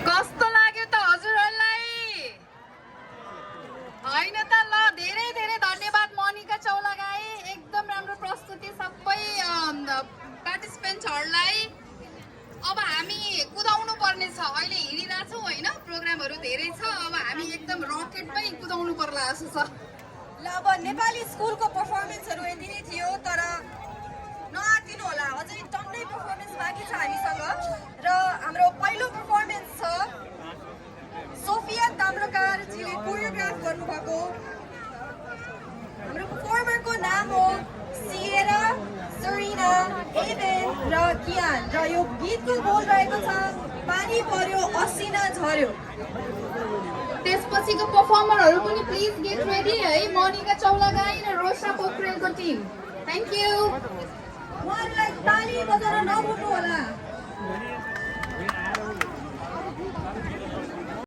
कस्तो लाग्यो त हजुरहरूलाई? हैन त ल, धेरै धेरै धन्यवाद मोनिका चौलागाई, एकदम राम्रो प्रस्तुति सबै पार्टिसिपेन्ट्सहरूलाई। अब हामी कुदाउनु पर्ने छ, अहिले हिँडिरहेछौँ होइन, प्रोग्रामहरू धेरै छ, अब हामी एकदम रकेटमै कुदाउनु पर्ला जस्तो छ। ल अब नेपाली स्कुलको पर्फर्मेन्सहरू यति नै थियो, तर नआतिनु होला, अझै टन्नै पर्फर्मेन्स बाँकी छ हामीसँग। र हाम्रो पहिलो पर्फर्मेन्स छ सोफिया ताम्रकारजीले कोरियोग्राफ गर्नुभएको। हाम्रो पर्फर्मरको नाम हो सिएरा, सरिना, एभेन र कियान, र यो गीतको बोल रहेको छ पानी पर्यो असिना झर्यो। त्यसपछिको पर्फर्मरहरू पनि प्लिज गेट रेडी है, मोनिका चौलागाई र रोशा पोखरेलको टिम। Thank you. उहाँहरूलाई ताली बजेर नभुट्नु होला।